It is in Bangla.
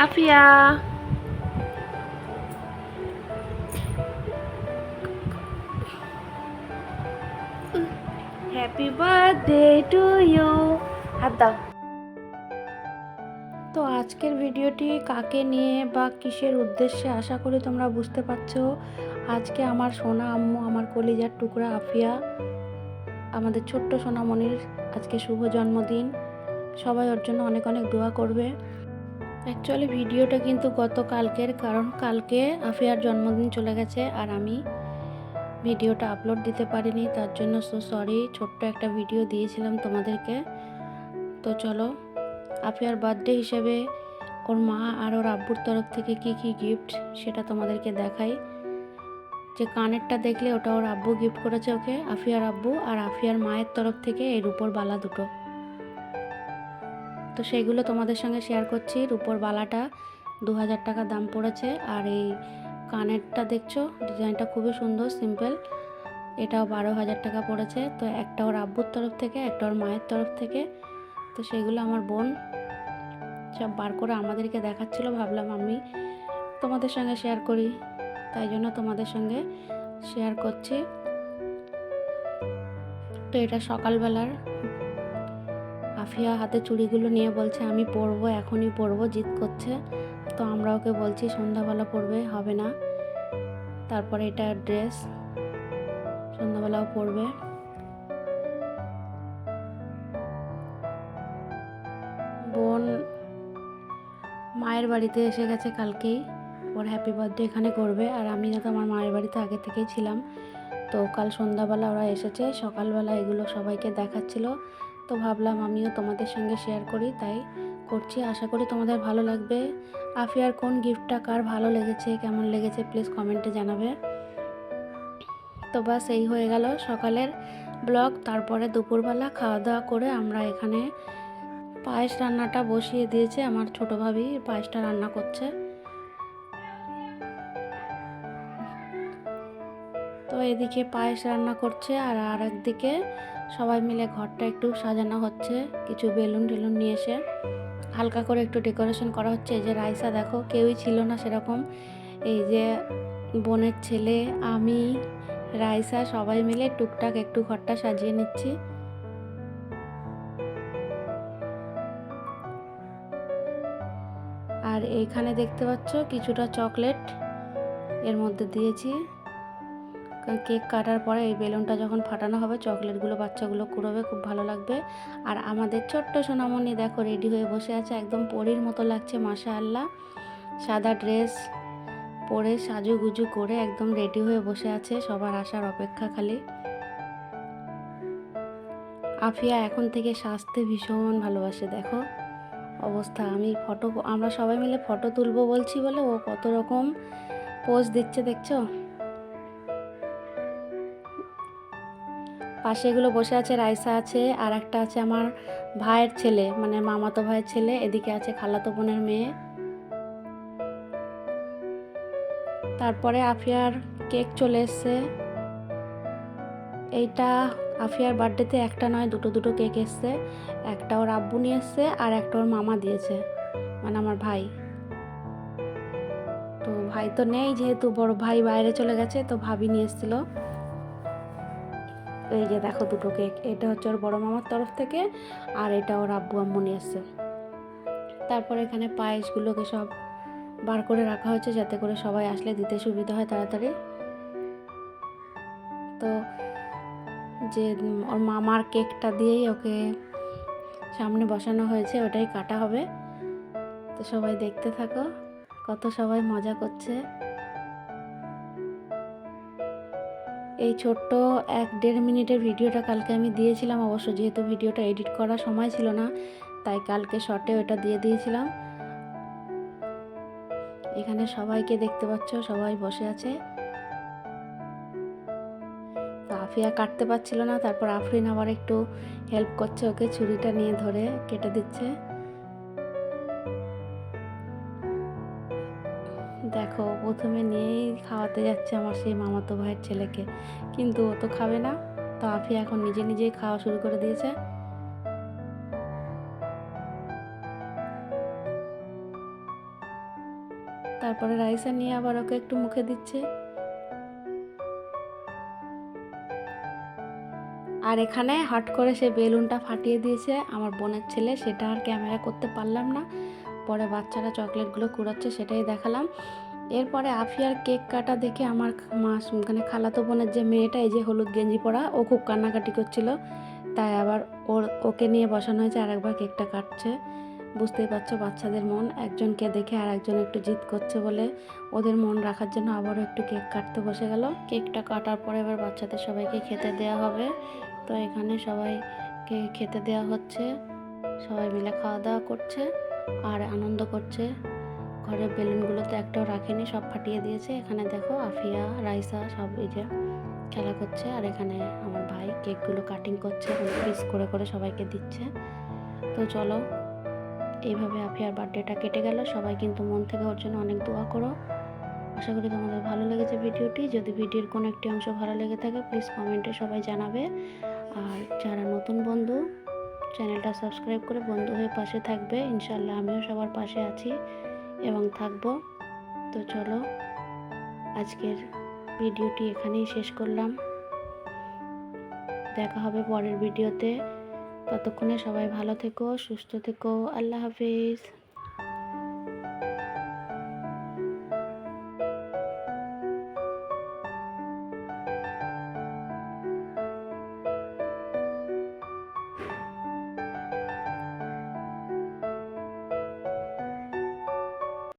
Afia, happy birthday to you. হাত দাও। তো আজকের ভিডিওটি কাকে নিয়ে বা কিসের উদ্দেশ্যে আশা করি তোমরা বুঝতে পারছো। আজকে আমার সোনা আম্মু, আমার কলিজার টুকরা আফিয়া, আমাদের ছোট্ট সোনামণির আজকে শুভ জন্মদিন। সবাই ওর জন্য অনেক অনেক দোয়া করবে। অ্যাকচুয়ালি ভিডিওটা কিন্তু গতকালকের, কারণ কালকে আফিয়ার জন্মদিন চলে গেছে আর আমি ভিডিওটা আপলোড দিতে পারিনি, তার জন্য সরি। ছোট্ট একটা ভিডিও দিয়েছিলাম তোমাদেরকে। তো চলো আফিয়ার বার্থডে হিসেবে ওর মা আর ওর আব্বুর তরফ থেকে কি কি গিফট সেটা তোমাদেরকে দেখাই। যে কানেরটা দেখলে ওটা ওর আব্বু গিফট করেছে ওকে, আফিয়ার আব্বু, আর আফিয়ার মায়ের তরফ থেকে এই রূপোর বালা দুটো। তো সেগুলো তোমাদের সঙ্গে শেয়ার করছি। রূপোর বালাটা 2000 টাকা দাম পড়েছে, আর এই কানেরটা দেখছো ডিজাইনটা খুবই সুন্দর, সিম্পল, এটাও 12,000 টাকা পড়েছে। তো একটা ওর আব্বুর তরফ থেকে, একটা ওর মায়ের তরফ থেকে। তো সেগুলো আমার বোন সব বার করে আমাদেরকে দেখাচ্ছিল, ভাবলাম আমি তোমাদের সঙ্গে শেয়ার করি, তাই জন্য তোমাদের সঙ্গে শেয়ার করছি। তো এটা সকালবেলার। আফিয়া হাতে চুড়িগুলো নিয়ে বলছে আমি পরবো, এখনই পরবো, জিদ করছে। তো আমরা ওকে বলছি সন্ধ্যাবেলা পরবে, হবে না। তারপরে এটা ড্রেস, সন্ধ্যাবেলাও পরবে। বোন মায়ের বাড়িতে এসে গেছে কালকেই, ওর হ্যাপি বার্থডে এখানে করবে। আর আমি না তো আমার মায়ের বাড়িতে আগে থেকেই ছিলাম। তো কাল সন্ধ্যাবেলা ওরা এসেছে, সকালবেলা এগুলো সবাইকে দেখাচ্ছিল। তো ভাবলাম আমিও তোমাদের সঙ্গে শেয়ার করি, তাই করছি। আশা করি তোমাদের ভালো লাগবে। আফিয়ার কোন গিফটটা কার ভালো লেগেছে, কেমন লেগেছে প্লিজ কমেন্টে জানাবে। তো বাস এই হয়ে গেল সকালের ব্লগ। তারপরে দুপুরবেলা খাওয়া দাওয়া করে আমরা এখানে পায়েস রান্নাটা বসিয়ে দিয়েছে, আমার ছোটো ভাবি পায়েসটা রান্না করছে। তো এদিকে পায়েস রান্না করছে, আর একদিকে সবাই মিলে ঘরটা একটু সাজানো হচ্ছে, কিছু বেলুন টেলুন নিয়ে এসে হালকা করে একটু ডেকোরেশন করা হচ্ছে। এই যে রাইসা দেখো, কেউই ছিল না সেরকম, এই যে বোনের ছেলে, আমি, রাইসা সবাই মিলে টুকটাক একটু ঘরটা সাজিয়ে নিচ্ছি। আর এইখানে দেখতে পাচ্ছ কিছুটা চকলেট এর মধ্যে দিয়েছি, কারণ কেক কাটার পরে এই বেলুনটা যখন ফাটানো হবে চকলেটগুলো বাচ্চাগুলো কুড়োবে, খুব ভালো লাগবে। আর আমাদের ছোট্ট সোনামণি দেখো রেডি হয়ে বসে আছে, একদম পরীর মতো লাগছে মাশাআল্লাহ। সাদা ড্রেস পরে সাজুগুজু করে একদম রেডি হয়ে বসে আছে, সবার আসার অপেক্ষা খালি। আফিয়া এখন থেকে সাজতে ভীষণ ভালোবাসে, দেখো অবস্থা। আমরা সবাই মিলে ফটো তুলবো বলছি বলে ও কত রকম পোজ দিচ্ছে দেখছো। পাশে এগুলো বসে আছে, রাইসা আছে, আর একটা আছে আমার ভাইয়ের ছেলে, মানে মামাতো ভাইয়ের ছেলে, এদিকে আছে খালাতো বোনের মেয়ে। তারপরে আফিয়ার কেক চলে এসছে। এইটা আফিয়ার বার্থডেতে একটা নয় দুটো দুটো কেক এসছে, একটা ওর আব্বু নিয়ে এসছে আর একটা ওর মামা দিয়েছে, মানে আমার ভাই। তো ভাই তো নেই, যেহেতু বড় ভাই বাইরে চলে গেছে, তো ভাবি নিয়ে এসেছিল। এই যে দেখো দুটো কেক, এটা হচ্ছে ওর বড় মামার তরফ থেকে, আর এটা ওর আব্বু আম্মু নিয়ে এসছে। তারপর এখানে পায়েসগুলোকে সব বার করে রাখা হয়েছে, যাতে করে সবাই আসলে দিতে সুবিধা হয় তাড়াতাড়ি। তো যে ওর মামার কেকটা দিয়েই ওকে সামনে বসানো হয়েছে, ওটাই কাটা হবে। তো সবাই দেখতে থাকো, কত সবাই মজা করছে। এই ছোট্ট 1-1.5 মিনিটের ভিডিওটা কালকে আমি দিয়েছিলাম, অবশ্য যেহেতু ভিডিওটা এডিট করার সময় ছিল না, তাই কালকে শর্টে ওটা দিয়ে দিয়েছিলাম। এখানে সবাইকে দেখতে পাচ্ছ, সবাই বসে আছে। তো আফিয়া কাটতে পারছিল না, তারপর আফরিন আবার একটু হেল্প করছে ওকে, ছুরিটা নিয়ে ধরে কেটে দিচ্ছে। দেখো প্রথমে নিয়েই খাওয়াতে যাচ্ছে আমার সেই মামাতো ভাইয়ের ছেলেকে, কিন্তু ও তো খাবে না। তো আফিয়া এখন নিজে নিজেই খাওয়া শুরু করে দিয়েছে। তারপরে রাইসা নিয়ে আবার ওকে একটু মুখে দিচ্ছে। আর এখানে হট করে সে বেলুনটা ফাটিয়ে দিয়েছে আমার বোনের ছেলে, সেটা আর ক্যামেরা করতে পারলাম না। পরে বাচ্চারা চকলেটগুলো কুড়াচ্ছে সেটাই দেখালাম। এরপরে আফিয়ার কেক কাটা দেখে আমার মানে খালাতো বোনের যে মেয়েটা, এই যে হলুদ গেঞ্জি পরা, ও খুব কান্নাকাটি করছিল, তাই আবার ওকে নিয়ে বসানো হয়েছে, আরেকবার কেকটা কাটছে। বুঝতেই পারছো বাচ্চাদের মন, একজনকে দেখে আর একজন একটু জিদ করছে বলে ওদের মন রাখার জন্য আবারও একটু কেক কাটতে বসে গেল। কেকটা কাটার পরে এবার বাচ্চাদের সবাইকে খেতে দেওয়া হবে। তো এখানে সবাইকে খেতে দেওয়া হচ্ছে, সবাই মিলে খাওয়া দাওয়া করছে আর আনন্দ করছে। ঘরের বেলুনগুলো তো একটাও রাখেনি, সব ফাটিয়ে দিয়েছে। এখানে দেখো আফিয়া, রাইসা সব এই যে খেলা করছে, আর এখানে আমার ভাই কেকগুলো কাটিং করছে, পিস করে করে সবাইকে দিচ্ছে। তো চলো, এইভাবে আফিয়ার বার্থডেটা কেটে গেল। সবাই কিন্তু মন থেকে ওর জন্য অনেক দোয়া করো। আশা করি তোমাদের ভালো লেগেছে ভিডিওটি। যদি ভিডিওর কোনো একটি অংশ ভালো লেগে থাকে প্লিজ কমেন্টে সবাই জানাবে। আর যারা নতুন বন্ধু, চ্যানেলটা সাবস্ক্রাইব করে বন্ধু হয়ে পাশে থাকবে। ইনশাল্লাহ আমিও সবার পাশে আছি এবং থাকবো। তো চলো, আজকের ভিডিওটি এখানেই শেষ করলাম। দেখা হবে পরের ভিডিওতে। ততক্ষণে সবাই ভালো থেকো, সুস্থ থেকো। আল্লাহ হাফিজ।